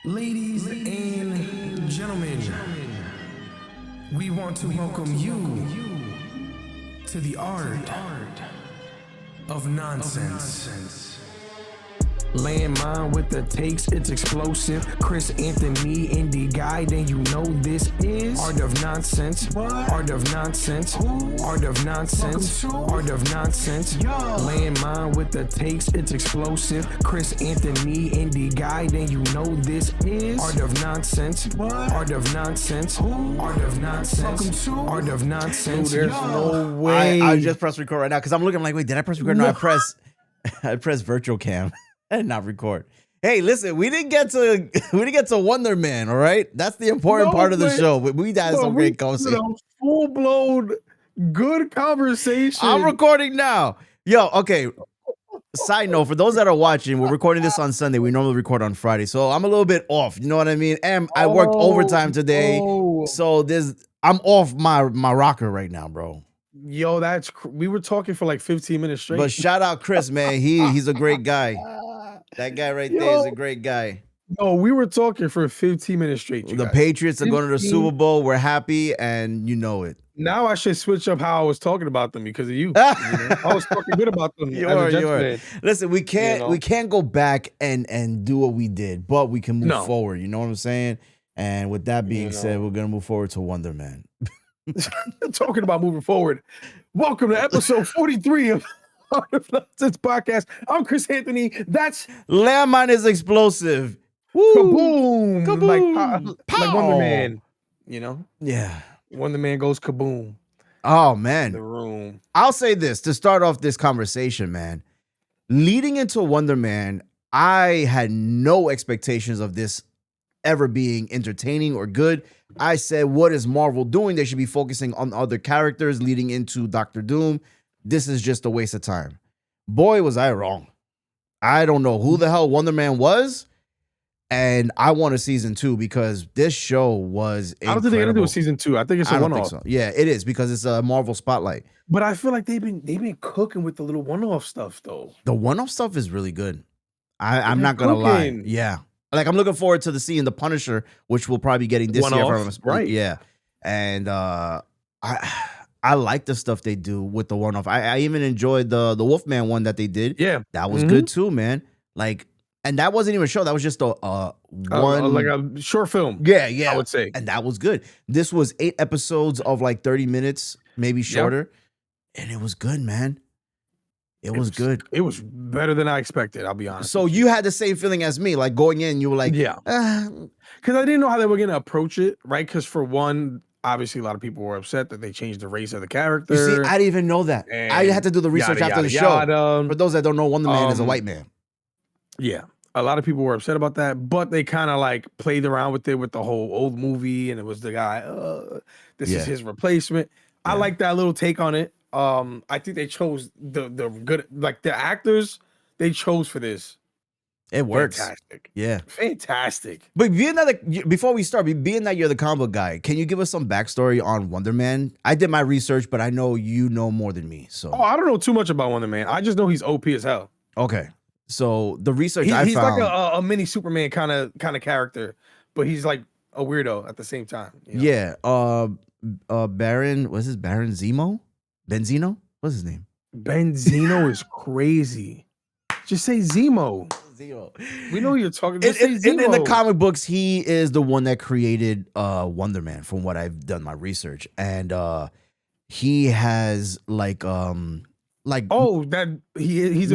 Ladies and gentlemen, we want to welcome you to the art of nonsense. Lan Mind with the takes, it's explosive. Chris, Anthony, indie guy, then you know this is Art of Nonsense. What? Art of Nonsense. Who? Art of Nonsense. Art of Nonsense. Yo. Lan Mind with the takes, it's explosive. Chris, Anthony, indie guy, then you know this is Art of Nonsense. What? Art of Nonsense. Who? Art of Nonsense. Art of Nonsense. Dude, there's no way. I just press record right now because I'm looking. I'm like, wait, did I press record? No, I press virtual cam and not record. Hey, listen, we didn't get to Wonder Man, all right? That's the important part of the show. We had some great conversation. Full blown good conversation. I'm recording now. Yo, okay. Side note, for those that are watching, we're recording this on Sunday. We normally record on Friday, so I'm a little bit off. You know what I mean? And I worked overtime today, so I'm off my rocker right now, bro. Yo, we were talking for like 15 minutes straight. But shout out Chris, man. He's a great guy. That guy right there is a great guy. No, we were talking for 15 minutes straight. The Patriots are going to the Super Bowl. We're happy, and you know it. Now I should switch up how I was talking about them because of you. I was talking good about them. You are. Listen, we can't go back and do what we did, but we can move forward. You know what I'm saying? And with that being said, we're gonna move forward to Wonder Man. Talking about moving forward. Welcome to episode 43 of Art of Nonsense Podcast. I'm Chris Anthony. That's Lan Mind is explosive. Woo. Kaboom! Kaboom! Like Wonder Man. You know? Yeah. Wonder Man goes kaboom. Oh man. The room. I'll say this to start off this conversation, man. Leading into Wonder Man, I had no expectations of this ever being entertaining or good. I said, what is Marvel doing? They should be focusing on other characters leading into Doctor Doom. This is just a waste of time. Boy, was I wrong. I don't know who the hell Wonder Man was, and I want a season 2 because this show was incredible. I don't think they're gonna do a season 2. I think it's a one-off. So. Yeah, it is because it's a Marvel spotlight. But I feel like they've been cooking with the little one-off stuff though. The one-off stuff is really good. I'm not gonna lie. Yeah. Like, I'm looking forward to seeing the Punisher, which we'll probably be getting this year from us. Right. Yeah. And I like the stuff they do with the one-off. I even enjoyed the Wolfman one that they did. Yeah. That was good too, man. Like, and that wasn't even a show. That was just a like a short film. Yeah. I would say. And that was good. This was 8 episodes of like 30 minutes, maybe shorter. Yep. And it was good, man. It was good. It was better than I expected, I'll be honest. So you had the same feeling as me, like going in, you were like, yeah. Because I didn't know how they were going to approach it, right? Because for one, obviously a lot of people were upset that they changed the race of the character. You see, I didn't even know that. I had to do the research after the show. For those that don't know, Wonder Man is a white man. Yeah. A lot of people were upset about that, but they kind of like played around with it with the whole old movie, and it was the guy, this is his replacement. Yeah. I like that little take on it. I think they chose the good, like the actors they chose for this. It works. Fantastic. Yeah. Fantastic. But before we start, being that you're the comic book guy, can you give us some backstory on Wonder Man? I did my research, but I know you know more than me. So I don't know too much about Wonder Man. I just know he's OP as hell. Okay. So the research he's found, like a mini Superman kind of character, but he's like a weirdo at the same time. You know? Yeah. Baron, what's his Baron Zemo? Benzino? What's his name? Benzino is crazy. Just say Zemo. We know you're talking. Just say Zemo. In the comic books, he is the one that created Wonder Man, from what I've done my research. And he has he's a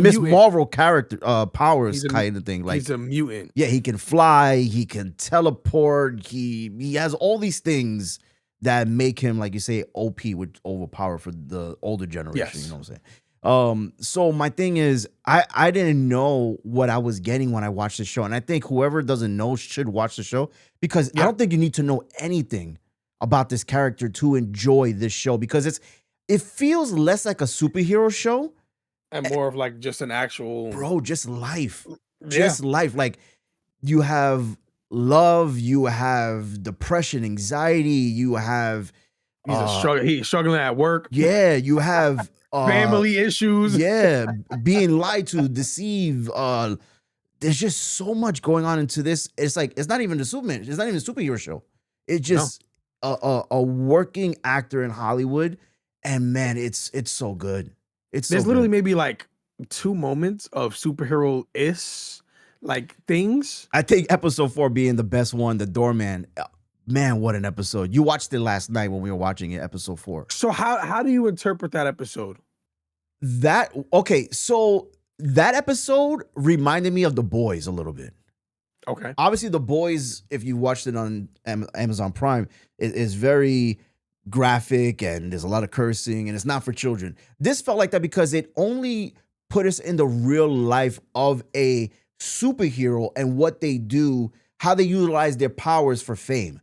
Miss Marvel character powers kind of thing. Like, he's a mutant. Yeah, he can fly, he can teleport, he has all these things that make him, like you say, OP, with overpower for the older generation. Yes. You know what I'm saying? So my thing is, I didn't know what I was getting when I watched the show. And I think whoever doesn't know should watch the show, because I don't think you need to know anything about this character to enjoy this show, because it feels less like a superhero show and more of like just an actual just life. Just life. Like, you have love, you have depression, anxiety, you have he's struggling at work. Yeah, you have family issues. Yeah, being lied to, deceived, there's just so much going on into this. It's like it's not even the Superman. It's not even a superhero show. It's just a working actor in Hollywood, and man, it's so good. There's literally maybe like 2 moments of superhero-ish like things. I think episode 4 being the best one, the doorman. Man, what an episode. You watched it last night when we were watching it, episode 4. So how do you interpret that episode? So that episode reminded me of The Boys a little bit. Okay. Obviously, The Boys, if you watched it on Amazon Prime, is very graphic and there's a lot of cursing and it's not for children. This felt like that because it only put us in the real life of a superhero and what they do, how they utilize their powers for fame.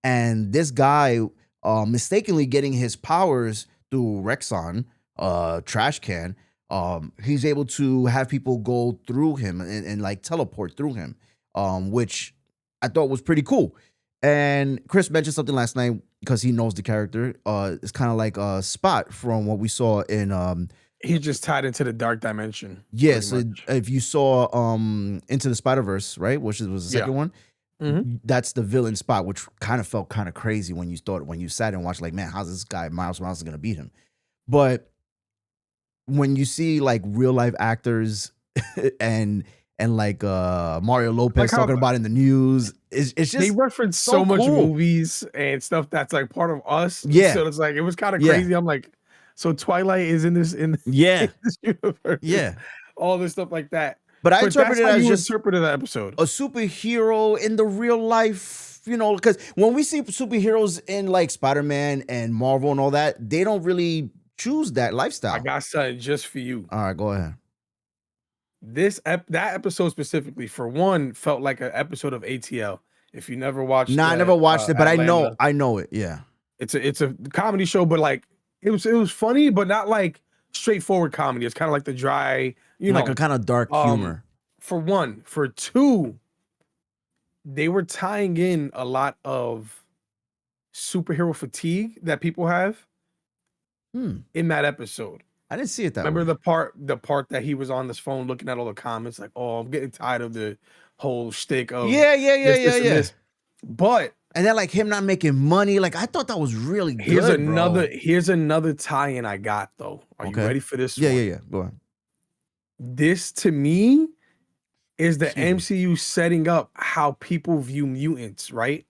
And this guy mistakenly getting his powers through Rexon, trash can, he's able to have people go through him and like teleport through him, which I thought was pretty cool. And Chris mentioned something last night because he knows the character. It's kind of like a Spot from what we saw in He's just tied into the dark dimension. Yes, so if you saw Into the Spider-Verse, right, which was the second one, that's the villain Spot, which kind of felt kind of crazy when you sat and watched, like, man, how's this guy Miles Morales gonna beat him? But when you see like real life actors and like Mario Lopez like talking about it in the news, it's just they reference so much movies and stuff that's like part of us. Yeah, so it's like it was kind of crazy. I'm like, so Twilight is in this in this universe. Yeah, all this stuff like that. But I interpreted it as just interpreted that episode a superhero in the real life, because when we see superheroes in like Spider-Man and Marvel and all that, they don't really choose that lifestyle. I got something just for you. All right, go ahead. That episode specifically, for one, felt like an episode of ATL. If you never watched, I never watched it, but Atlanta, I know it. Yeah, it's a comedy show, but like it was funny, but not like straightforward comedy. It's kind of like the dry, like a kind of dark humor. For one, for two, they were tying in a lot of superhero fatigue that people have in that episode. I didn't see it that Remember way. the part that he was on this phone looking at all the comments, like, "Oh, I'm getting tired of the whole shtick of this. But and then like him not making money, like I thought that was really good. Here's another tie-in I got though. Are you ready for this? Yeah. Go ahead. This to me is the MCU setting up how people view mutants, right?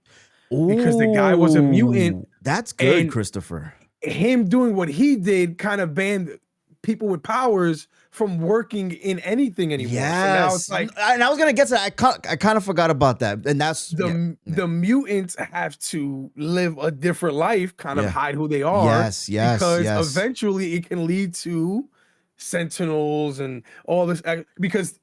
Because the guy was a mutant. That's good, Christopher. Him doing what he did kind of banned people with powers from working in anything anymore. Yes. So now it's like, and I was gonna get to that. I kind of forgot about that. And that's the mutants have to live a different life, kind of hide who they are. Yes. Because eventually it can lead to Sentinels and all this, because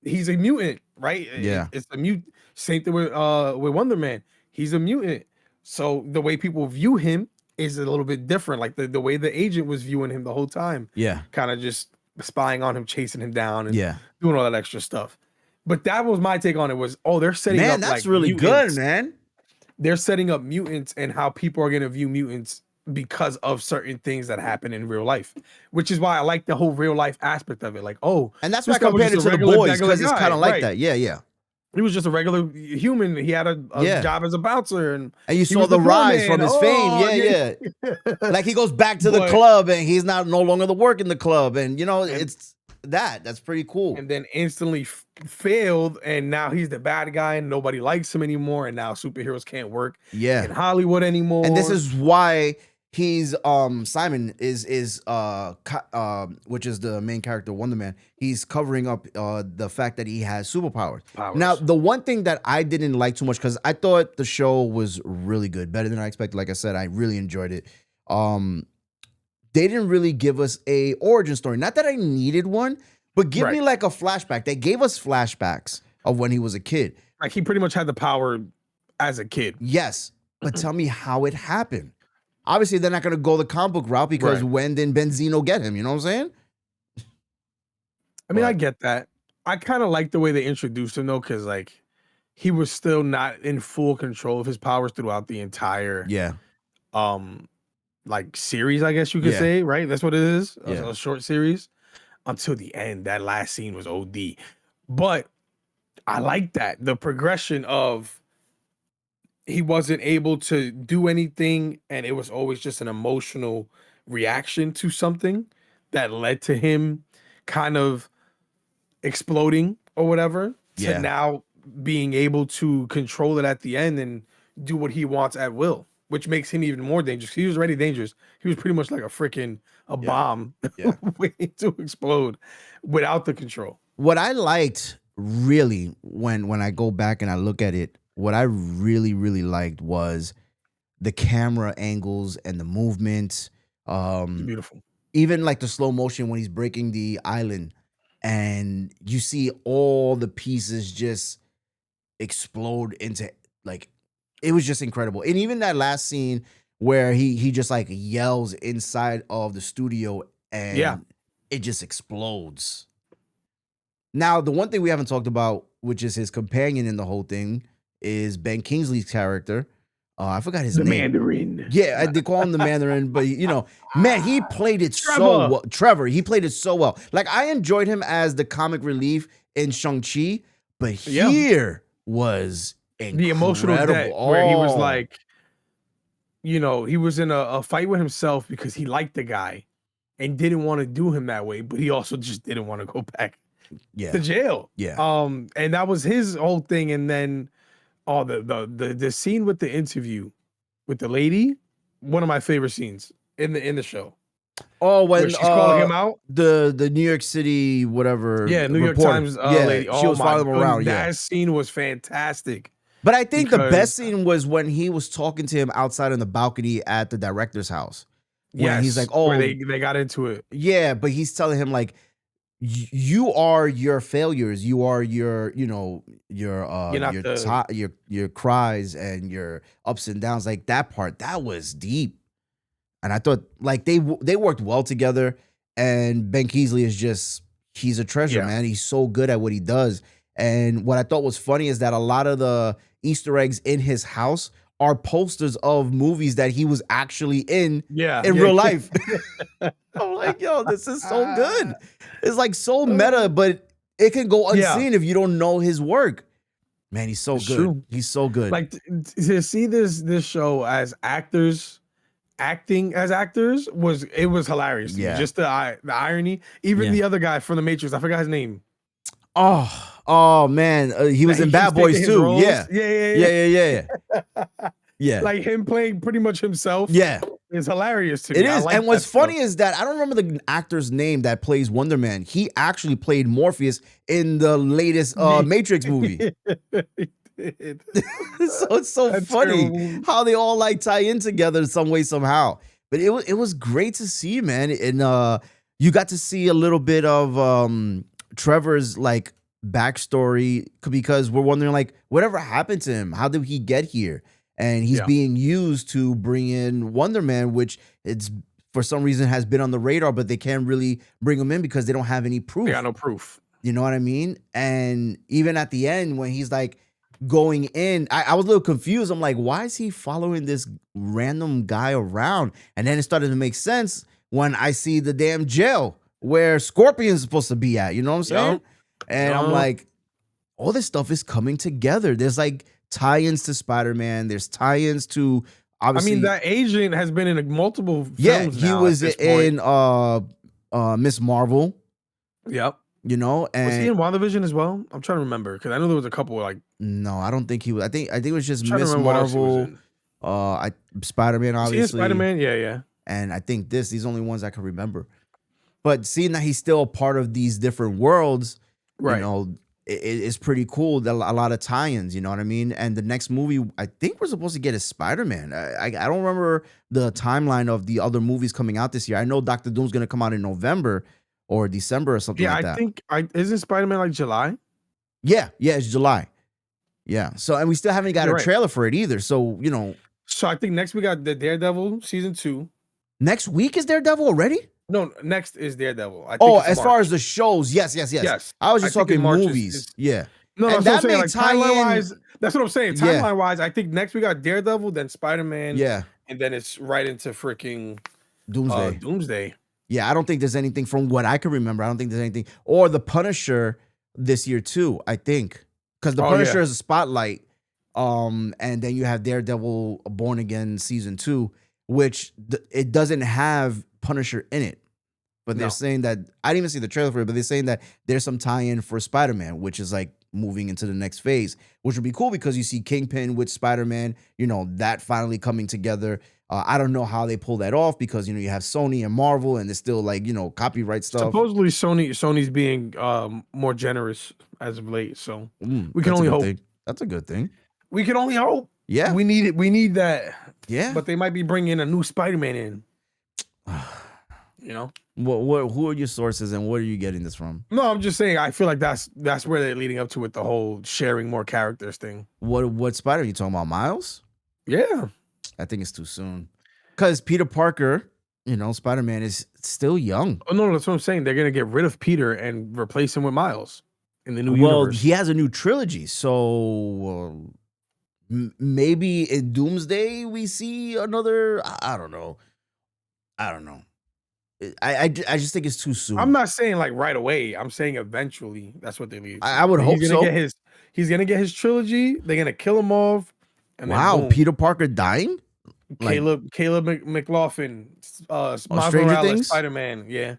he's a mutant, right? Yeah. It's a mutant. Same thing with Wonder Man. He's a mutant. So the way people view him is a little bit different. Like the way the agent was viewing him the whole time. Yeah. Kind of just spying on him, chasing him down, and doing all that extra stuff. But that was my take on it, was, they're setting up, that's like, really mutants. good, man. They're setting up mutants and how people are going to view mutants because of certain things that happen in real life, which is why I like the whole real life aspect of it. Like, and that's why I compared it to The Boys, because it's kind of like that. Yeah. He was just a regular human. He had a job as a bouncer, and you saw the rise from his fame. Yeah. Like he goes back to the club, and he's no longer the work in the club, and it's that's pretty cool. And then instantly failed, and now he's the bad guy, and nobody likes him anymore. And now superheroes can't work in Hollywood anymore. And this is why he's Simon is which is the main character, Wonder Man. He's covering up the fact that he has superpowers. Now, the one thing that I didn't like too much, because I thought the show was really good, better than I expected. Like I said, I really enjoyed it. They didn't really give us a origin story. Not that I needed one, but give me like a flashback. They gave us flashbacks of when he was a kid. Like he pretty much had the power as a kid. Yes, but tell me how it happened. Obviously, they're not going to go the comic book route, because when did Benzino get him? You know what I'm saying? I mean, I get that. I kind of like the way they introduced him, though, because like he was still not in full control of his powers throughout the entire like series, I guess you could say, right? That's what it is. A short series until the end. That last scene was OD. But I like that. The progression of he wasn't able to do anything, and it was always just an emotional reaction to something that led to him kind of exploding or whatever, to Yeah. now being able to control it at the end and do what he wants at will, which makes him even more dangerous. He was already dangerous. He was pretty much like a bomb Yeah. waiting to explode without the control. What I liked really when I go back and I look at it, what I really, really liked was the camera angles and the movement. Beautiful. Even like the slow motion when he's breaking the island and you see all the pieces just explode into, like, it was just incredible. And even that last scene where he just like yells inside of the studio and it just explodes. Now, the one thing we haven't talked about, which is his companion in the whole thing, is Ben Kingsley's character. I forgot his name. Mandarin. Yeah, they call him the Mandarin, but man, he played it so Trevor. well. Trevor, he played it so well. Like, I enjoyed him as the comic relief in Shang-Chi, but here was incredible. The emotional debt where he was like, he was in a fight with himself because he liked the guy and didn't want to do him that way, but he also just didn't want to go back to jail. Yeah. And that was his whole thing. And then the scene with the interview with the lady, one of my favorite scenes in the show. Oh, when she's calling him out, the New York City whatever, New York reporter. Times lady. She was following him around. That scene was fantastic. But I think the best scene was when he was talking to him outside on the balcony at the director's house. When he's like, "Oh, where they got into it." Yeah, but he's telling him like, "You are your failures. You are your your cries and your ups and downs." Like, that part, that was deep. And I thought like they worked well together. And Ben Kingsley is he's a treasure, man. He's so good at what he does. And what I thought was funny is that a lot of the Easter eggs in his house are posters of movies that he was actually in real life. I'm like, yo, this is so good. It's like so meta, but it can go unseen if you don't know his work. Man, he's so good. True. He's so good. Like, to see this show as actors, acting as actors was hilarious. Just the irony. Even the other guy from the Matrix, I forgot his name. Oh man, he was in Bad Boys too. Roles. Yeah. Yeah. Like him playing pretty much himself. Yeah. It's hilarious to me. It is. And what's funny is that I don't remember the actor's name that plays Wonder Man. He actually played Morpheus in the latest Matrix movie. So it's so funny how they all like tie in together some way, somehow. But it was great to see, man. And you got to see a little bit of Trevor's like backstory, because we're wondering like, whatever happened to him? How did he get here? And he's being used to bring in Wonder Man, which it's for some reason has been on the radar, but they can't really bring him in because they don't have any proof. They got no proof. You know what I mean? And even at the end, when he's like going in, I was a little confused. I'm like, why is he following this random guy around? And then it started to make sense when I see the damn jail where Scorpion's supposed to be at. You know what I'm saying? And I'm like, all this stuff is coming together. There's like tie-ins to Spider-Man. There's tie-ins to, obviously. I mean, that agent has been in multiple films. Yeah, he was in Miss Marvel. Yep. You know, and was he in WandaVision as well? I'm trying to remember because I know there was a couple like. No, I don't think he was. I think it was just Miss Marvel. Spider-Man, obviously. Spider-Man, yeah. And I think these only ones I can remember. But seeing that he's still a part of these different worlds, right? You know, it's pretty cool. That a lot of tie-ins. You know what I mean? And the next movie, I think we're supposed to get is Spider-Man. I don't remember the timeline of the other movies coming out this year. I know Doctor Doom's gonna come out in November or December or something like that. Yeah, I think isn't Spider-Man like July? Yeah, it's July. Yeah. So, and we still haven't got a trailer for it either. So, you know. So I think next we got the Daredevil season 2. Next week is Daredevil already? No, next is Daredevil. I think as far as the shows, yes. I was just talking movies. No, and that may like, tie timeline-wise, that's what I'm saying. Timeline-wise, I think next we got Daredevil, then Spider-Man. Yeah. And then it's right into freaking Doomsday. Yeah, I don't think there's anything from what I can remember. I don't think there's anything. Or The Punisher this year too, I think. because the Punisher is a spotlight. And then you have Daredevil Born Again season 2, which it doesn't have Punisher in it. But they're saying that, I didn't even see the trailer for it, but they're saying that there's some tie-in for Spider-Man, which is like moving into the next phase, which would be cool because you see Kingpin with Spider-Man, that finally coming together. I don't know how they pull that off because, you have Sony and Marvel and it's still like, copyright stuff. Supposedly Sony's being more generous as of late. So we can only hope. That's a good thing. We can only hope. Yeah. We need it. We need that. Yeah. But they might be bringing a new Spider-Man in. Who are your sources and what are you getting this from? No, I'm just saying. I feel like that's where they're leading up to with the whole sharing more characters thing. What Spider are you talking about? Miles? Yeah, I think it's too soon because Peter Parker, Spider-Man is still young. Oh no, that's what I'm saying. They're gonna get rid of Peter and replace him with Miles in the new universe. Well, he has a new trilogy, so maybe in Doomsday we see another. I don't know. I just think it's too soon. I'm not saying like right away. I'm saying eventually. That's what they need. I would hope so. He's gonna get his trilogy. They're gonna kill him off. And wow, then Peter Parker dying? Caleb McLaughlin, Stranger Things? Spider-Man. Yeah,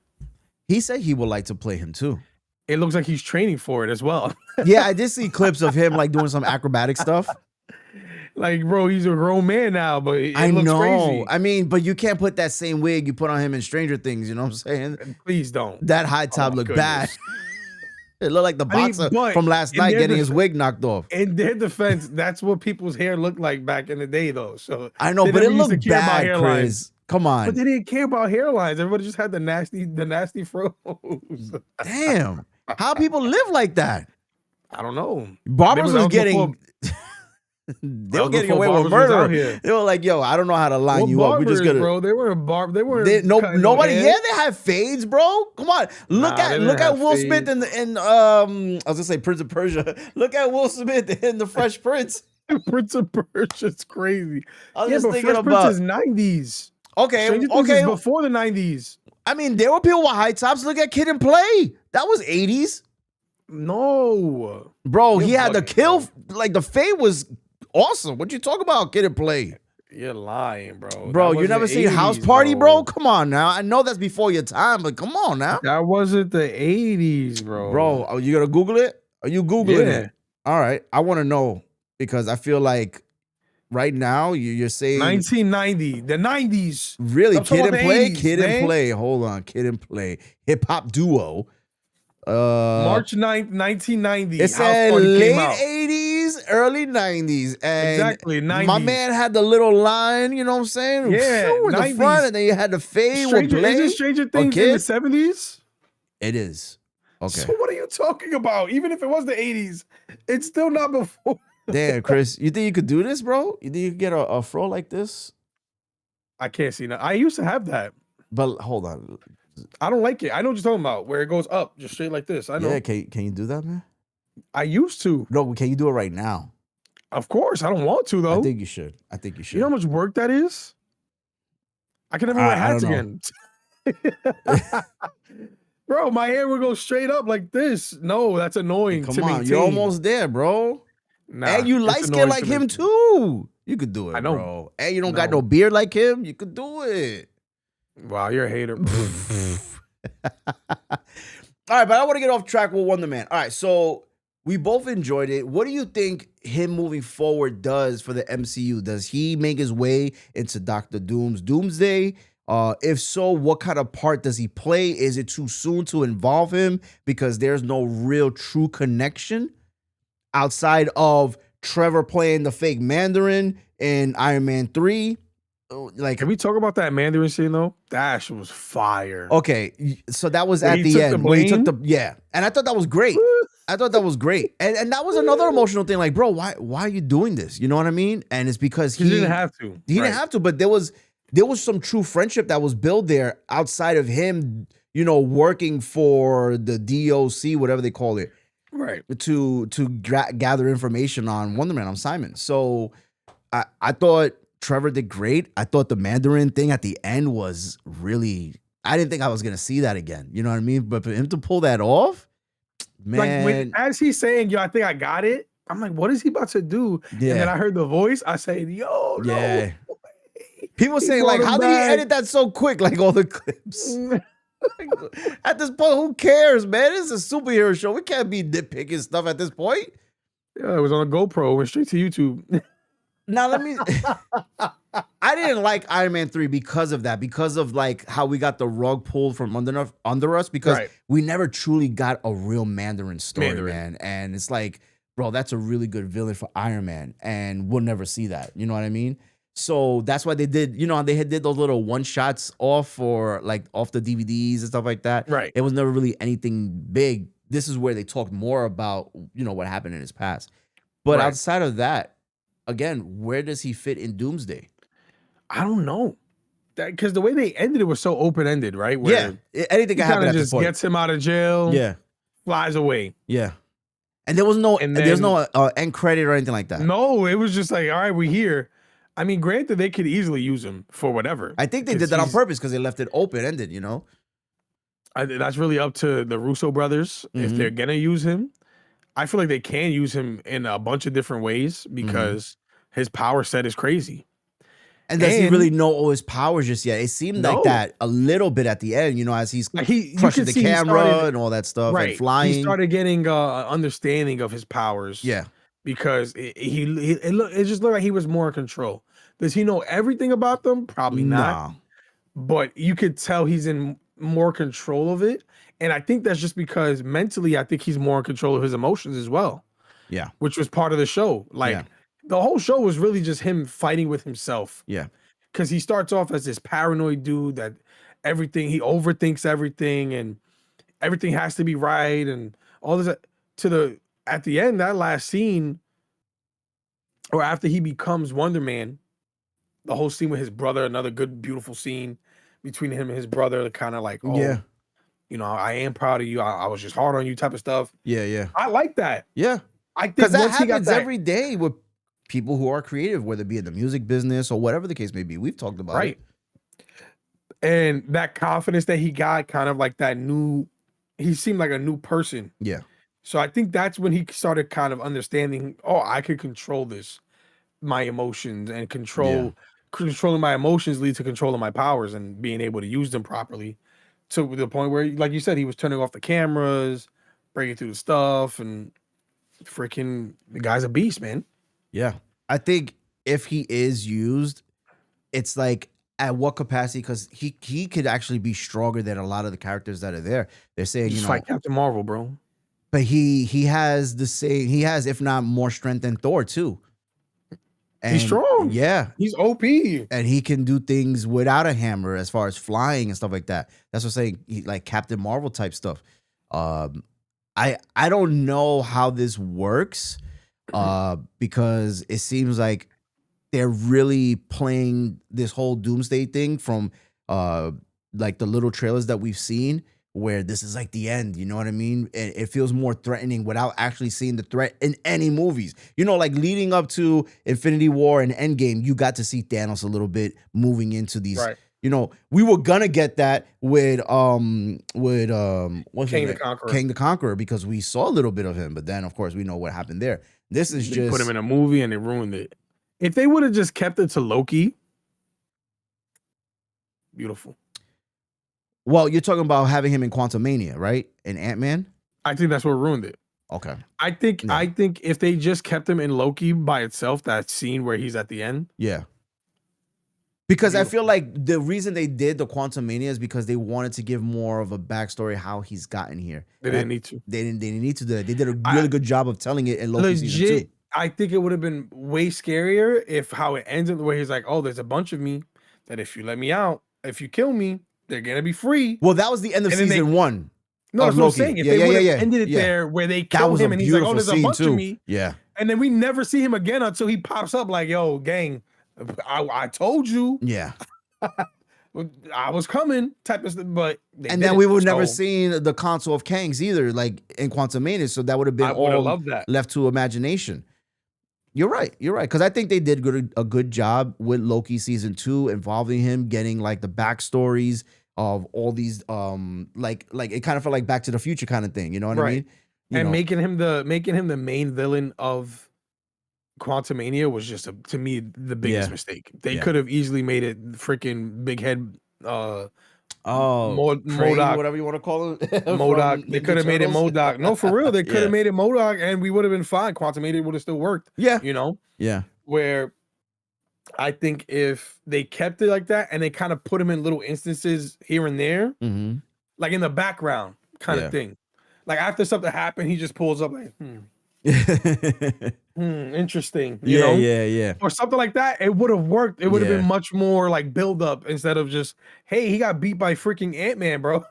he said he would like to play him too. It looks like he's training for it as well. Yeah, I did see clips of him like doing some acrobatic stuff. Like, bro, he's a grown man now, but it looks crazy. I mean, but you can't put that same wig you put on him in Stranger Things. You know what I'm saying? Please don't. That high top looked bad. It looked like the boxer from last night getting his wig knocked off. In their defense, that's what people's hair looked like back in the day, though. So I know, but it looked bad, Chris. Come on. But they didn't care about hairlines. Everybody just had the nasty froze. Damn. How people live like that? I don't know. Barbers was getting... They were getting away with murder. They were like, "Yo, I don't know how to line you up. We're just gonna." Bro, they were nobody. Yeah, they had fades, bro. Come on, look at Will Smith in I was gonna say Prince of Persia. Look at Will Smith in the Fresh Prince. Prince of Persia's crazy. I was just thinking Fresh Prince is 90s. Okay, before the 90s. I mean, there were people with high tops. Look at Kid and Play. That was 80s. No, bro, he had the kill. Like the fade was awesome. What you talk about, Kid and Play? You're lying, bro. Bro, you never seen House Party, bro? Come on now. I know that's before your time, but come on now. That wasn't the 80s, bro. Bro, are you gonna Google it? Are you Googling it? All right. I want to know because I feel like right now you're saying 1990, the 90s. Really? Kid and Play? 80s, Kid and Play. Hold on. Kid and Play. Hip hop duo. March 9th, 1990. It said late 80s, early 90s. And exactly, 90s. My man had the little line, you know what I'm saying? Yeah, in the front, and then you had the fade. Is Stranger Things in the 70s? It is. Okay. So what are you talking about? Even if it was the 80s, it's still not before. Damn, Chris, you think you could do this, bro? You think you could get a fro like this? I can't see that. I used to have that. But hold on. I don't like it. I know what you're talking about, where it goes up, just straight like this. I know. Yeah, can you do that, man? I used to. No, can you do it right now? Of course. I don't want to, though. I think you should. You know how much work that is? I can never wear hats again. Bro, my hair would go straight up like this. No, that's annoying. Come on, you're almost there, bro. Nah, and you light skin like him, too. You could do it, bro. And you don't got no beard like him. You could do it. Wow, you're a hater. All right, but I want to get off track with Wonder Man. All right, so we both enjoyed it. What do you think him moving forward does for the MCU? Does he make his way into Dr. Doom's Doomsday? If so, what kind of part does he play? Is it too soon to involve him because there's no real true connection outside of Trevor playing the fake Mandarin in Iron Man 3? Like, can we talk about that Mandarin scene though? That shit was fire. Okay, so that was at the end when he took the and I thought that was great. And that was another emotional thing. Like, bro, why are you doing this? You know what I mean? And it's because he didn't have to. He didn't have to, but there was some true friendship that was built there outside of him, working for the DOC, whatever they call it, right? To gather information on Wonder Man, on Simon. So I thought Trevor did great. I thought the Mandarin thing at the end was really, I didn't think I was going to see that again. You know what I mean? But for him to pull that off, man. Like as he's saying, I think I got it. I'm like, what is he about to do? Yeah. And then I heard the voice. I said, yo, Yeah. no. People saying brought like, him how did he back. edit that so quick? Like all the clips. At this point, who cares, man? This is a superhero show. We can't be nitpicking stuff at this point. Yeah, it was on a GoPro. Went straight to YouTube. Now let me. I didn't like Iron Man 3 because of that, because of like how we got the rug pulled from under us, because Right. we never truly got a real Mandarin story, Mandarin. man. And it's like, bro, that's a really good villain for Iron Man, and we'll never see that. You know what I mean? So that's why they did, they had did those little one shots off off the DVDs and stuff like that. Right. It was never really anything big. This is where they talked more about, what happened in his past. But Right. outside of that, again, where does he fit in Doomsday? I don't know. Because the way they ended it was so open-ended, right? Where anything he can happen kind at of this just point. gets him out of jail, flies away. Yeah. And there was no, And there's then- no end credit or anything like that. No, it was just like, all right, we're here. I mean, granted, they could easily use him for whatever. I think they 'Cause did that on he's- purpose because they left it open-ended, That's really up to the Russo brothers if they're gonna use him. I feel like they can use him in a bunch of different ways because his power set is crazy. And does he And- really know all his powers just yet? It seemed like No. that a little bit at the end, as he's Like you crushing could the see he camera started- and all that stuff right. and flying. He started getting understanding of his powers. Yeah. Because it just looked like he was more in control. Does he know everything about them? Probably not. No. But you could tell he's in more control of it. And I think that's just because mentally, I think he's more in control of his emotions as well. Yeah. Which was part of the show. Like Yeah. the whole show was really just him fighting with himself. Yeah. Because he starts off as this paranoid dude that he overthinks everything and everything has to be right and all this at the end, that last scene, or after he becomes Wonder Man, the whole scene with his brother, another good, beautiful scene between him and his brother, kind of like, Yeah. I am proud of you. I was just hard on you type of stuff. Yeah. I like that. Yeah. I think Because that once he got happens that, every day with people who are creative, whether it be in the music business or whatever the case may be. We've talked about right. it. And that confidence that he got, kind of like he seemed like a new person. Yeah. So I think that's when he started kind of understanding, I could control this, my emotions, and controlling my emotions leads to controlling my powers and being able to use them properly to the point where, like you said, he was turning off the cameras, breaking through the stuff, and freaking the guy's a beast, man. Yeah. I think if he is used, it's like at what capacity? Because he could actually be stronger than a lot of the characters that are there. They're saying, Just like Captain Marvel, bro. but he has if not more strength than Thor too. And He's strong. Yeah. He's OP. And he can do things without a hammer as far as flying and stuff like that. That's what I'm saying. Like Captain Marvel type stuff. I don't know how this works because it seems like they're really playing this whole Doomsday thing from like the little trailers that we've seen, where this is like the end, you know what I mean? And it feels more threatening without actually seeing the threat in any movies. Like leading up to Infinity War and Endgame, you got to see Thanos a little bit moving into these. Right. We were gonna get that with what's Kang his the name? Conqueror. King the Conqueror, because we saw a little bit of him, but then of course we know what happened there. This is They just put him in a movie and they ruined it. If they would have just kept it to Loki, beautiful. well, you're talking about having him in Quantumania, right? In Ant-Man? I think that's what ruined it. Okay. I think Yeah. if they just kept him in Loki by itself, that scene where he's at the end. Yeah. Because I Beautiful. feel like the reason they did the Quantumania is because they wanted to give more of a backstory how he's gotten here. They didn't need to. They didn't need to do that. They did a really good job of telling it in Loki season 2. Legit, I think it would have been way scarier if how it ends in the way he's like, there's a bunch of me that if you let me out, if you kill me, they're gonna be free. Well, that was the end of And then season 1. No, of that's what I'm Loki. saying. If Yeah, they yeah, would have yeah, ended it yeah. there where they That kill was him a and he's like, beautiful there's a scene bunch too. of me. Yeah. And then we never see him again until he pops up like, yo, gang, I told you. Yeah. I was coming type of stuff, but And then we would never see. seen the console of Kang's either, like in Quantumania. So that would have been I would have all loved that. left to imagination. You're right. Because I think they did a good job with Loki season 2, involving him, getting like the backstories of all these like it kind of felt like Back to the Future kind of thing. You know what I Right. mean? and making him the main villain of Quantumania was just to me the biggest mistake. They could have easily made it freaking big head MODOK, whatever you want to call it. MODOK. They could have made it MODOK. No, for real. They could have made it MODOK and we would have been fine. Quantumania would have still worked. Yeah. You know? Yeah. Where I think if they kept it like that and they kind of put him in little instances here and there, like in the background kind of thing. Like after something happened, he just pulls up like, interesting. You know? Yeah. Or something like that. It would have worked. It would have been much more like build up instead of just, hey, he got beat by freaking Ant-Man, bro.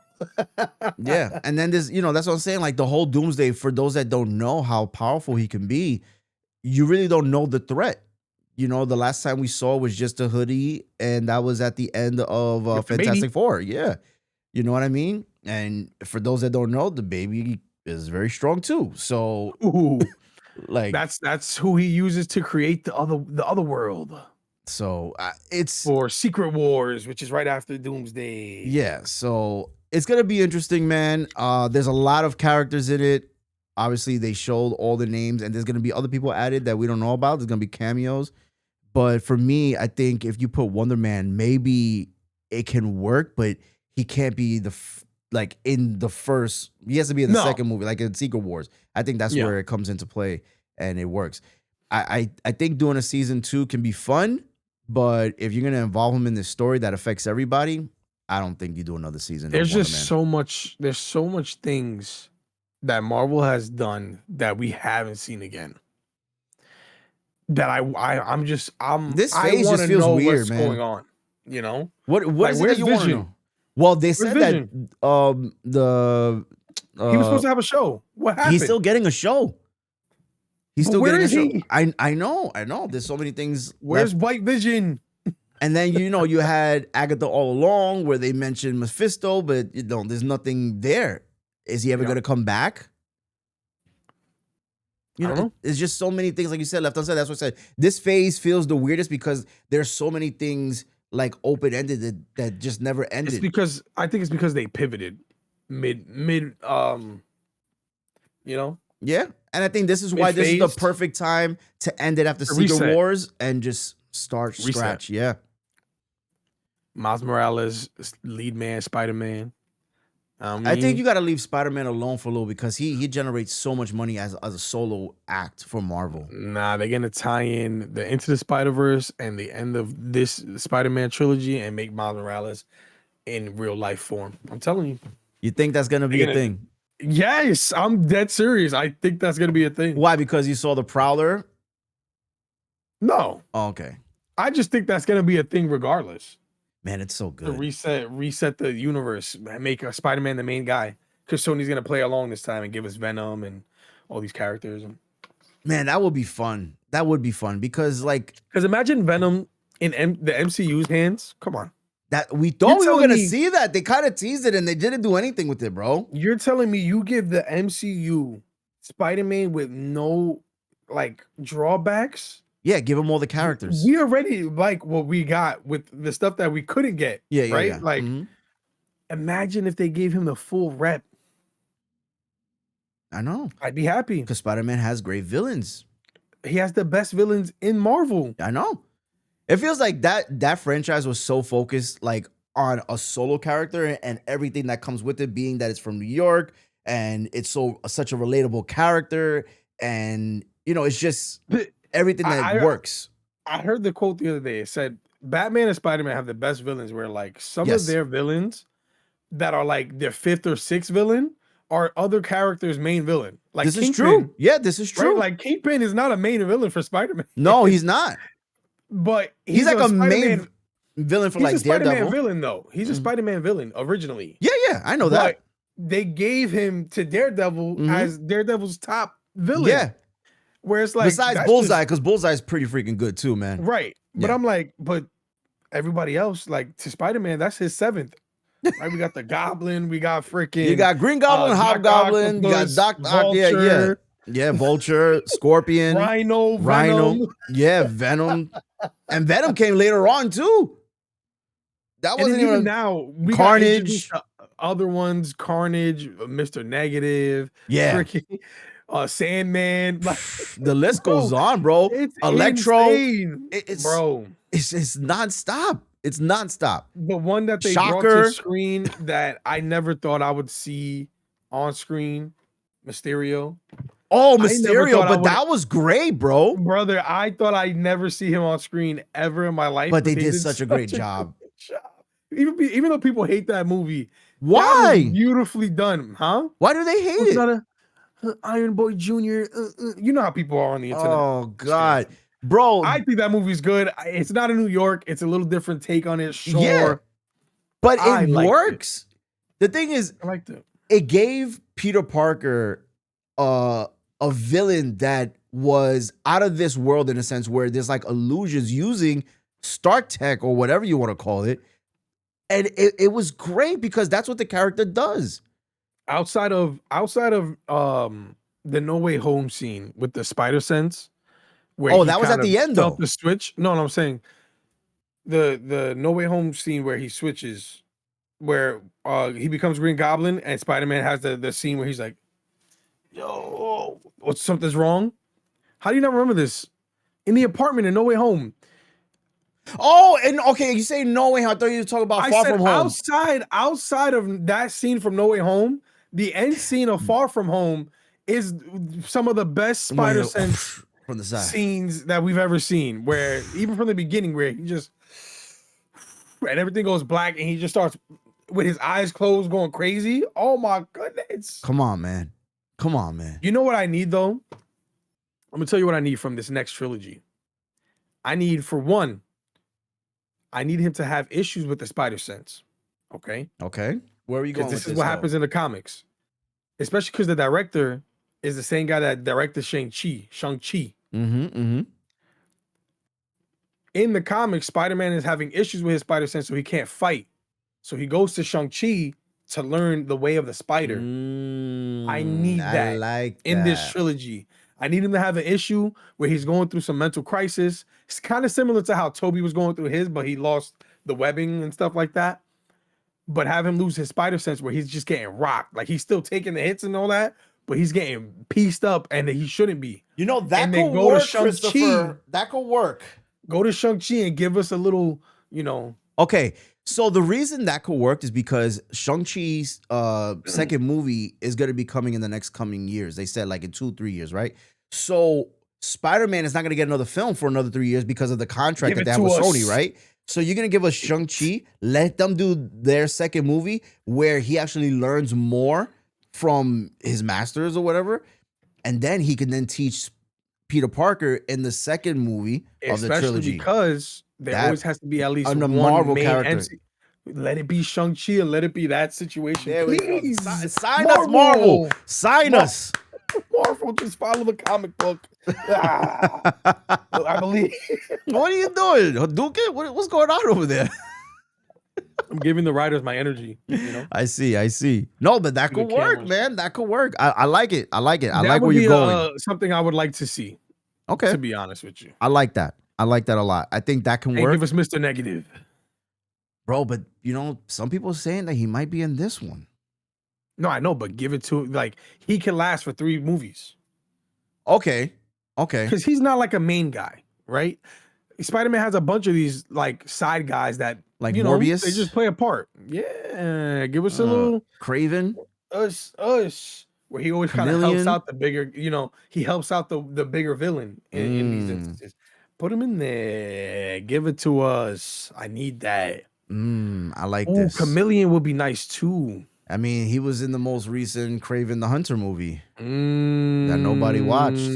Yeah. And then there's, that's what I'm saying. Like the whole Doomsday, for those that don't know how powerful he can be, you really don't know the threat. The last time we saw was just a hoodie, and that was at the end of Fantastic Four. Yeah. You know what I mean? And for those that don't know, the baby is very strong too. So like that's who he uses to create the other world. So it's for Secret Wars, which is right after Doomsday. Yeah. So it's going to be interesting, man. There's a lot of characters in it. Obviously, they showed all the names, and there's going to be other people added that we don't know about. There's going to be cameos. But for me, I think if you put Wonder Man, maybe it can work, but he can't be in the first. He has to be in the second movie, like in Secret Wars. I think that's where it comes into play, and it works. I think doing a season 2 can be fun, but if you're going to involve him in this story that affects everybody, I don't think you do another season. There's just so much. There's so much things that Marvel has done that we haven't seen again. That I'm this phase just feels weird, what's man. Going on, What is it that you want to know? Well, they said that he was supposed to have a show. What happened? He's still getting a show. He's still getting a show. I know. There's so many things. Where's White Vision? And then you had Agatha all along, where they mentioned Mephisto, but there's nothing there. Is he ever going to come back? It's just so many things, like you said, left unsaid. That's what I said. This phase feels the weirdest because there's so many things like open-ended that just never ended. I think it's because they pivoted mid. Yeah, and I think this is why this is the perfect time to end it after Secret Wars and just start scratch. Yeah. Miles Morales, lead man, Spider-Man. I think you got to leave Spider-Man alone for a little because he generates so much money as a solo act for Marvel. Nah, they're gonna tie in the Into the Spider-Verse and the end of this Spider-Man trilogy and make Miles Morales in real life form. I'm telling you. You think that's gonna be a thing? Yes, I'm dead serious. I think that's gonna be a thing. Why? Because you saw the Prowler? No. Oh, okay. I just think that's gonna be a thing regardless. Man, it's so good. To reset the universe, make a Spider-Man the main guy. Because Sony's gonna play along this time and give us Venom and all these characters. Man, that would be fun. That would be fun because imagine Venom in the MCU's hands. Come on. That we thought we were gonna see that. They kind of teased it and they didn't do anything with it, bro. You're telling me you give the MCU Spider-Man with no drawbacks? Yeah, give them all the characters. We already like what we got with the stuff that we couldn't get. Yeah, right? Yeah. Imagine if they gave him the full rep. I know. I'd be happy. Because Spider-Man has great villains. He has the best villains in Marvel. I know. It feels like that franchise was so focused on a solo character and everything that comes with it, being that it's from New York and it's such a relatable character, and it's just everything that works. I heard the quote the other day. It said Batman and Spider-Man have the best villains, where some of their villains that are their 5th or 6th villain are other characters' main villain. This is true. Yeah, this is true. Right? Kingpin is not a main villain for Spider-Man. No, he's not. But he's like a main villain for Daredevil. Spider-Man villain though. He's a Spider-Man villain originally. Yeah, I know that. But they gave him to Daredevil as Daredevil's top villain. Yeah. Where it's besides Bullseye, because Bullseye is pretty freaking good too, man. Right. But I'm but everybody else, to Spider-Man, that's his 7th. Right? We got the Goblin, we got freaking. You got Green Goblin, Hobgoblin, you got Vulture. Yeah, Vulture, Scorpion, Rhino, Venom. Yeah, Venom. And Venom came later on too. That wasn't even now. We Carnage. other ones, Carnage, Mr. Negative, Yeah. freaking Sandman. Like, The list bro, goes on, bro. it's Electro. insane, bro. It's nonstop. It's nonstop. The one that they brought Shocker. to screen that I never thought I would see on screen, Mysterio. Oh, I never Mysterio, thought I but would- that was great, bro. Brother, I thought I'd never see him on screen ever in my life. But they did such a great job. Even though people hate that movie, that Why? was beautifully done, huh? Why do they hate It's it? not a Iron Boy Jr. You know how people are on the internet. Oh God, bro. I think that movie's good. It's not in New York. It's a little different take on it. Sure, Yeah. But I it liked works. The thing is, I liked it. it gave Peter Parker a villain that was out of this world in a sense where there's like illusions using Stark Tech or whatever you want to call it. And it was great because that's what the character does. Outside of the No Way Home scene with the spider sense, where Oh, he that was at kind the of end, felt though. the switch. No, I'm saying the No Way Home scene where he switches, where he becomes Green Goblin and Spider-Man has the scene where he's like, "Yo, something's wrong." How do you not remember this? In the apartment in No Way Home. Oh, and okay, you say No Way Home. I thought you were talking about Far From Home. Outside of that scene from No Way Home, the end scene of Far From Home is some of the best spider sense from the side scenes that we've ever seen. Where even from the beginning, where he just and everything goes black, and he just starts with his eyes closed, going crazy. Oh my goodness! Come on, man. Come on, man. You know what I need though? I'm gonna tell you what I need from this next trilogy. I need, for one, I need him to have issues with the spider sense. Okay. Okay. Where are you going? Because This is what though? happens in the comics. Especially because the director is the same guy that directed Shang-Chi. In the comics, Spider-Man is having issues with his spider sense, so he can't fight. So he goes to Shang-Chi to learn the way of the spider. I need that in this trilogy. I need him to have an issue where he's going through some mental crisis. It's kind of similar to how Toby was going through his, but he lost the webbing and stuff like that. But have him lose his spider sense where he's just getting rocked. Like, he's still taking the hits and all that, but he's getting pieced up and he shouldn't be. You know, that And could then go work, to Shang-Chi. Christopher. That could work. Go to Shang-Chi and give us a little, Okay, so the reason that could work is because Shang-Chi's second movie is going to be coming in the next coming years. They said like in 2-3 years, right? So Spider-Man is not going to get another film for another 3 years because of the contract that they have with Sony, right? So you're going to give us Shang-Chi, let them do their second movie where he actually learns more from his masters or whatever, and then he can then teach Peter Parker in the second movie of the trilogy. Because there always has to be at least on the one Marvel main character. entity. Let it be Shang-Chi and let it be that situation. There we go. Please. Sign us, Marvel. Sign us. Marvel, just follow the comic book. I believe. What are you doing, Hadouken? What's going on over there? I'm giving the writers my energy. I see. No, but that could work, man. That could work. I like it. I like That where you're going. Something I would like to see. Okay. To be honest with you. I like that. I like that a lot. I think that can work. Give us Mr. Negative. Bro, but some people are saying that he might be in this one. No, I know, but give it to, he can last for 3 movies. Okay. Because he's not like a main guy, right? Spider-Man has a bunch of these side guys that Morbius. They just play a part. Yeah, give us a little Craven. Us, where he always kind of helps out the bigger. He helps out the bigger villain in these instances. Put him in there. Give it to us. I need that. I like this. Chameleon would be nice too. I mean, he was in the most recent Craven the Hunter movie that nobody watched.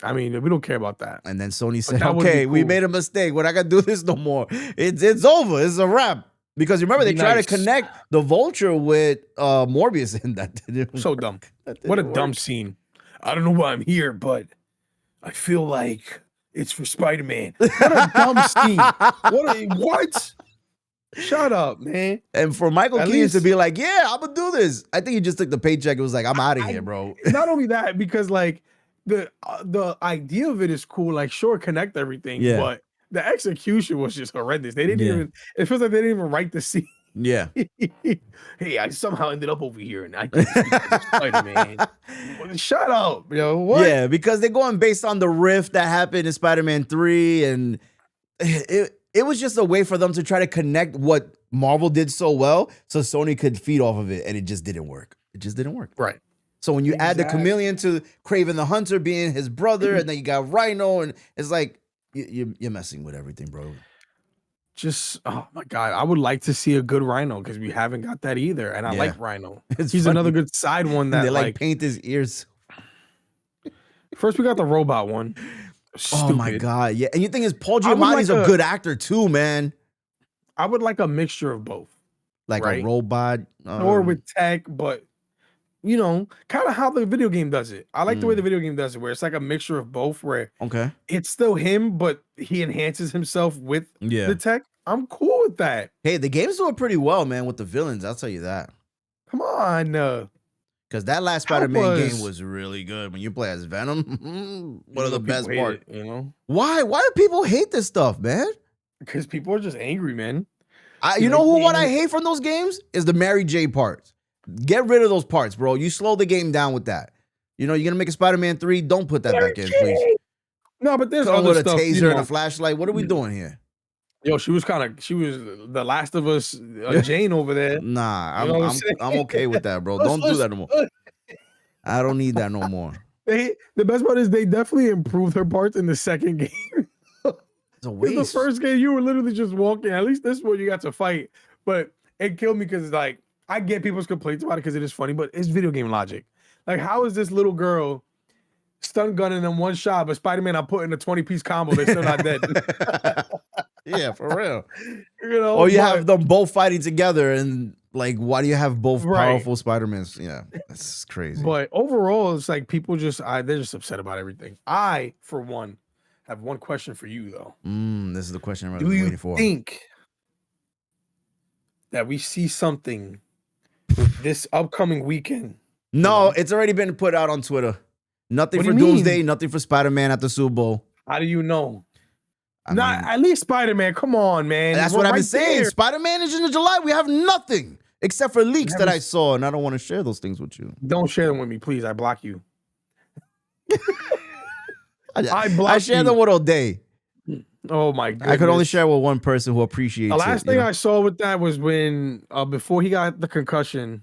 I mean, we don't care about that. And then Sony said, okay, we made a mistake. We're not going to do this no more. It's over. It's a wrap. Because remember, they tried to connect the Vulture with Morbius in that. So dumb. What a dumb scene. I don't know why I'm here, but I feel like it's for Spider-Man. What a dumb scene. What? Shut up, man. And for Michael Keaton to be like, yeah, I'm going to do this. I think he just took the paycheck and was like, I'm out of here, bro. Not only that, because the idea of it is cool. Like, sure, connect everything. Yeah. But the execution was just horrendous. They didn't even, it feels like they didn't even write the scene. Yeah. Hey, I somehow ended up over here, and I think it's Spider-Man. Shut up, yo. What? Yeah, because they're going based on the rift that happened in Spider-Man 3, and it was just a way for them to try to connect what Marvel did so well, so Sony could feed off of it, and it just didn't work. It just didn't work. Right. So when you add the Chameleon to Kraven the Hunter being his brother, and then you got Rhino, and it's like you're messing with everything, bro. Just oh my god, I would like to see a good Rhino because we haven't got that either, and I like Rhino. It's He's funny. another good side one that they like paint his ears. First, we got the robot one. Stupid. Oh my god, yeah, and you think Paul Giamatti's a good actor too, man. I would like a mixture of both, like a robot, or with tech, but you know, kind of how the video game does it. I like the way the video game does it, where it's like a mixture of both, where it's still him, but he enhances himself with the tech. I'm cool with that. Hey, the game's doing pretty well, man, with the villains. I'll tell you that. Come on, because that last Spider-Man game was really good. When you play as Venom, one of the best parts. You know why? Why do people hate this stuff, man? Because people are just angry, man. You know what I hate from those games is the Mary J parts. Get rid of those parts, bro. You slow the game down with that. You know, you're gonna make a Spider-Man 3. Don't put that back in, please. No, but there's other with stuff, a taser and a flashlight. What are we doing here? Yo, she was the Last of Us Jane over there. Nah, I'm okay with that, bro. Don't do that no more. I don't need that no more. The best part is they definitely improved her parts in the second game. It's a waste. In the first game, you were literally just walking. At least this one you got to fight, but it killed me because it's like I get people's complaints about it because it is funny, but it's video game logic. Like, how is this little girl stun gunning them one shot, but Spider-Man I put in a 20-piece combo, they're still not dead? Yeah, for real. You know, or you have them both fighting together, and like, why do you have both powerful Spider-Mans? Yeah, that's crazy. But overall, it's like people they're just upset about everything. I, for one, have one question for you though. This is the question I'm waiting for. Do you think that we see something this upcoming weekend? No, it's already been put out on Twitter. Nothing for Doomsday, nothing for Spider-Man at the Super Bowl. How do you know? At least Spider-Man. Come on, man. That's what I've been saying. Spider-Man is in July. We have nothing except for leaks that I saw, and I don't want to share those things with you. Don't share them with me, please. I block you. I share them with all day. Oh my goodness. I could only share with one person who appreciates it. The last thing I saw with that was when before he got the concussion,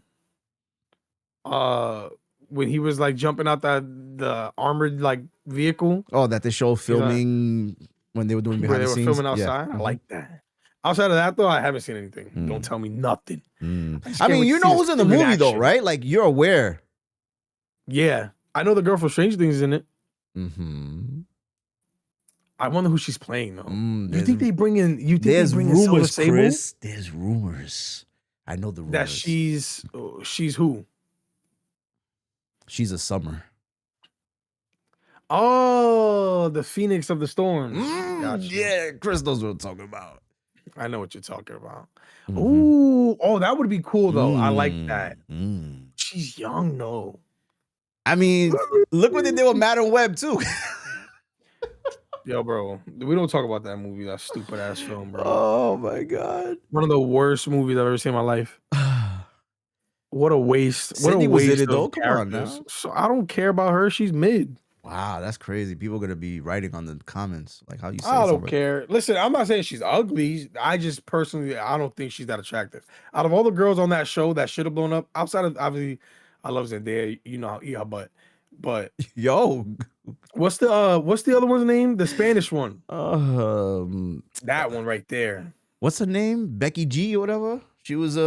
when he was like jumping out the armored like vehicle. Oh, that they show filming when they were doing behind the scenes. Filming outside. Yeah. I like that. Outside of that though, I haven't seen anything. Don't tell me nothing. I mean, you know who's in the movie though, right? Like, you're aware. Yeah, I know the girl from Stranger Things is in it. I wonder who she's playing though. You think they bring in? You think there's they bring rumors, in Chris? There's rumors. I know the rumors. That she's who? She's a Summer. Oh, the Phoenix of the Storms. Gotcha. Yeah, Chris knows what I'm talking about. I know what you're talking about. Ooh, that would be cool though. I like that. She's young though. I mean, look what they did with Madam Web too. Yo, bro, we don't talk about that movie. That stupid ass film, bro. Oh my god, one of the worst movies I've ever seen in my life. What a waste. Sydney was in it though. Come on now. So I don't care about her. She's mid. Wow, that's crazy. People are gonna be writing on the comments like how you say. I don't care. Listen, I'm not saying she's ugly. I just personally, I don't think she's that attractive. Out of all the girls on that show that should have blown up, outside of obviously, I love Zendaya. You know, yeah, but yo, what's the other one's name? The Spanish one. That one right there. What's her name? Becky G or whatever. She was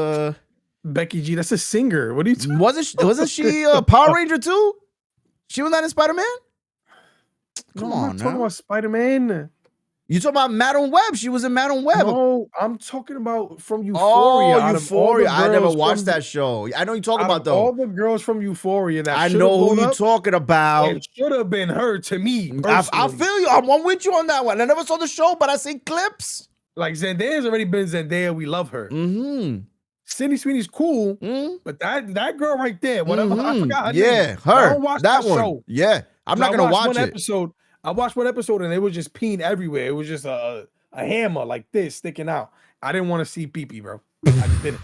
Becky G. That's a singer. What are you? Wasn't she a Power Ranger too? She was not in Spider-Man. Come on, I'm talking about Spider-Man. You talking about Madam Web? She was in Madam Web. No, I'm talking about from Euphoria. Oh, Euphoria! I never watched that show. I know you talking about though. All the girls from Euphoria. That I know who you talking about. It should have been her to me. I feel you. I'm with you on that one. I never saw the show, but I seen clips. Like Zendaya's already been Zendaya. We love her. Sydney Sweeney's cool, but that girl right there, whatever, I forgot her name. Yeah, her. I don't watch that one. Show. Yeah, I'm not gonna watch it. I watched one episode and it was just peeing everywhere. It was just a hammer like this sticking out. I didn't want to see pee-pee, bro. I just didn't.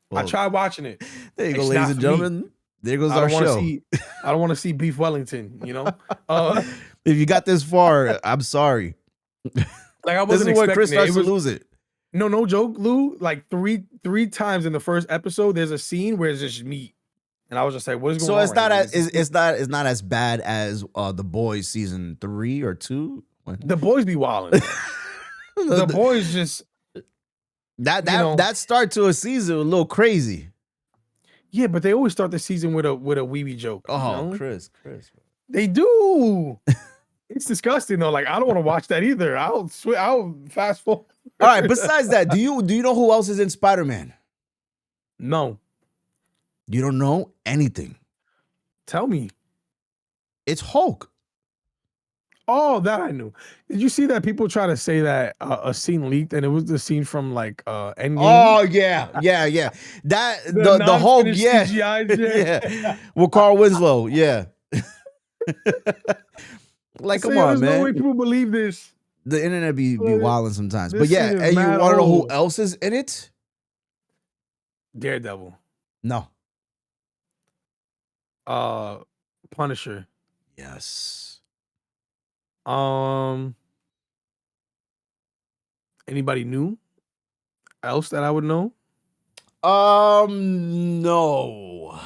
Well, I tried watching it. there you go, It's ladies not and for me. gentlemen. There goes I our don't want to show. see. I don't want to see Beef Wellington. You know, If you got this far, I'm sorry. like I This is wasn't where Chris expecting it. starts It to was lose it. no joke, Lou. Like three times in the first episode, there's a scene where it's just meat, and I was just like, "What is going So on?" it's right not now? as it's not as bad as The Boys season 3 or 2. The boys be wilding. The boys just that start to a season was a little crazy. yeah, but they always start the season with a wee wee joke. Oh, you know? Chris. They do. It's disgusting though. Like I don't want to watch that either. I'll fast forward. All right. Besides that, do you know who else is in Spider-Man? No, You don't know anything. tell me. It's Hulk. Oh, that I knew. Did you see that people try to say that a scene leaked and it was the scene from like Endgame? Oh yeah. That the Hulk. non-finished Yeah, CGI shit. yeah. With Carl Winslow. Yeah. Like, come on, There's man. no way people believe this. The internet be Well, wilding sometimes. this But yeah, shit is and you mad want to know who old. else is in it? Daredevil, No. Punisher, Yes. anybody new else that I would know? No.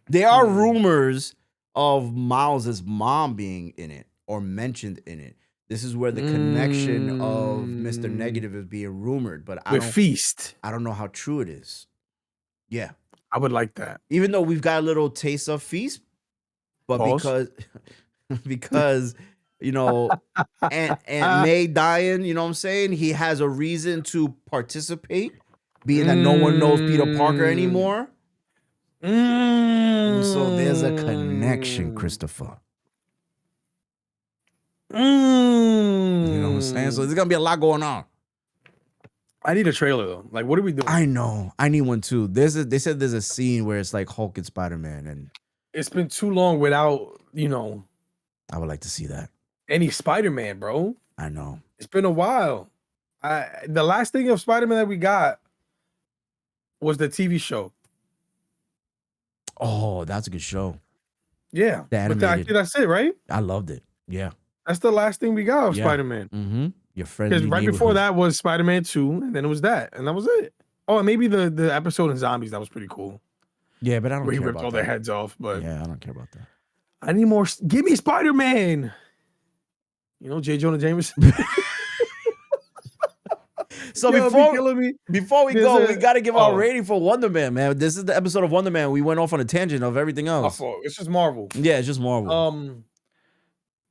There are rumors of Miles's mom being in it or mentioned in it. This is where the connection of Mr. Negative is being rumored, but I With Feast. don't know how true it is. Yeah. I would like that. Even though we've got a little taste of Feast, but Pause. because you know, Aunt May dying, you know what I'm saying? He has a reason to participate, being that no one knows Peter Parker anymore. So there's a connection, Christopher. You know what I'm saying? So there's gonna be a lot going on. I need a trailer though. Like, what are we doing? I know. I need one too. They said there's a scene where it's like Hulk and Spider-Man, and It's been too long without, I would like to see that. any Spider-Man, bro. I know. It's been a while. The last thing of Spider-Man that we got was the TV show. Oh, that's a good show. Yeah. The animated. That's it, right? I loved it. Yeah. That's the last thing we got of Yeah. Spider-Man. Mm-hmm. Your friend. Because right before that was Spider-Man 2, and then it was that. And that was it. Oh, and maybe the episode in Zombies, that was pretty cool. Yeah, but I don't Where he care ripped about all that. their heads off. But Yeah, I don't care about that. I need more. Give me Spider-Man. J. Jonah Jameson. So Yo, be before killing me. we go, we got to give our Oh. rating for Wonder Man, man. This is the episode of Wonder Man. We went off on a tangent of everything My else. fault. It's just Marvel. Yeah, it's just Marvel.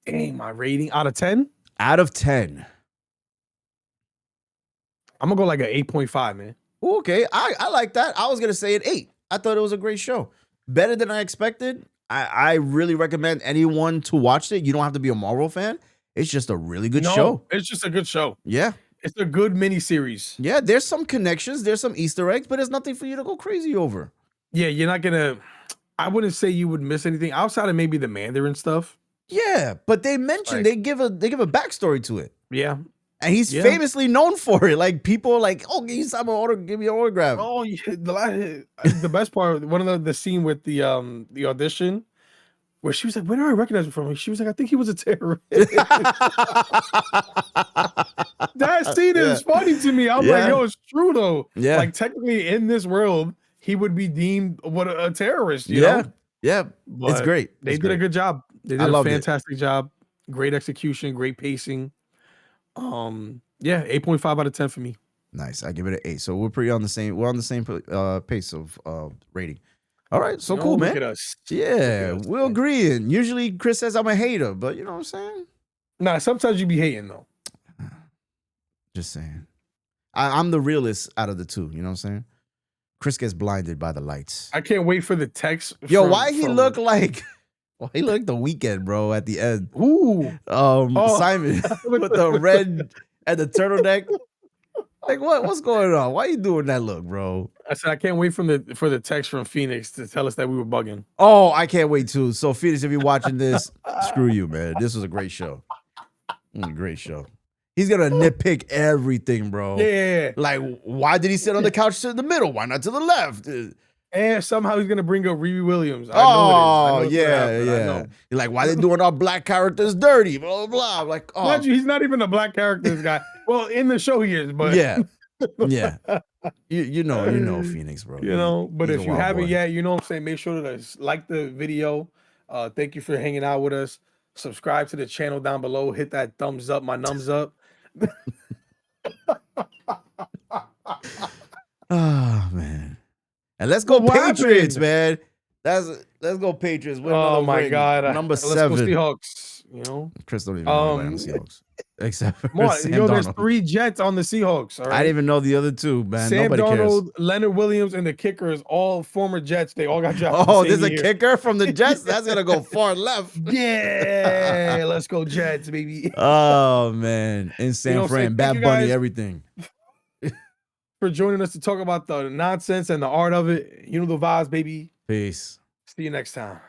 Dang, my rating out of 10. Out of 10. I'm gonna go like an 8.5, man. Ooh, okay, I like that. I was gonna say an 8. I thought it was a great show. Better than I expected. I really recommend anyone to watch it. You don't have to be a Marvel fan. It's just a really good show. It's just a good show. Yeah. It's a good mini series. Yeah, there's some connections, there's some Easter eggs, but it's nothing for you to go crazy over. Yeah, you're not gonna. I wouldn't say you would miss anything outside of maybe the Mandarin stuff. Yeah, but they mention they give a backstory to it. Yeah, And he's famously known for it. Like people are like, oh, give me an autograph. Oh, yeah, the best part, one of the scene with the audition, where she was like, "Where do I recognize him from?" She was like, "I think he was a terrorist." That scene is funny to me. I'm like, "Yo, it's true though." Yeah. Like technically, in this world, he would be deemed a terrorist. You know? Yeah. But It's great. They It's did a great. good job. They I did a loved it. fantastic job. Great execution, great pacing. 8.5 out of 10 for me. Nice. I give it an 8. So we're on the same pace of rating. All right. So cool, Look man. at us. Yeah, Look at us, we're man. agreeing. Usually Chris says I'm a hater, but you know what I'm saying? Nah, sometimes you be hating though. Just saying. I'm the realest out of the two. You know what I'm saying? Chris gets blinded by the lights. I can't wait for the text. Yo, why he look like The Weeknd, bro, at the end? Ooh. Simon with the red and the turtleneck. Like what's going on? Why you doing that look, bro? I said I can't wait for the text from Phoenix to tell us that we were bugging. Oh, I can't wait too. So Phoenix, if you're watching this, screw you, man. This was a great show. Great show. He's gonna nitpick everything, bro. Yeah. Like, why did he sit on the couch to the middle? Why not to the left? And somehow he's gonna bring up Riri Williams. Oh, yeah. You're like, why they doing our black characters dirty? Blah, blah, blah. I'm like, oh. Mind you, he's not even a black character, this guy. Well, in the show he is, but yeah. You know Phoenix, bro. You know, but he's if a you wild haven't boy. yet, you know what I'm saying, make sure to like the video. Thank you for hanging out with us. Subscribe to the channel down below. Hit that thumbs up, my numbs up. Oh man. And let's go Patriots, man. Let's go Patriots. Oh my God. Number Let's 7. go Seahawks, you know. Chris don't even know about the Seahawks. Except for Sam there's Darnold. 3 Jets on the Seahawks. All right? I didn't even know the other 2, man. Sam Nobody Darnold, cares. Leonard Williams, and the kickers, all former Jets. They all got drafted. Oh, there's a kicker from the Jets? That's gonna go far left. Yeah, let's go Jets, baby. Oh man. In San You know, Fran, Bad Bunny, everything. For joining us to talk about the nonsense and the art of it. You know the vibes, baby. Peace. See you next time.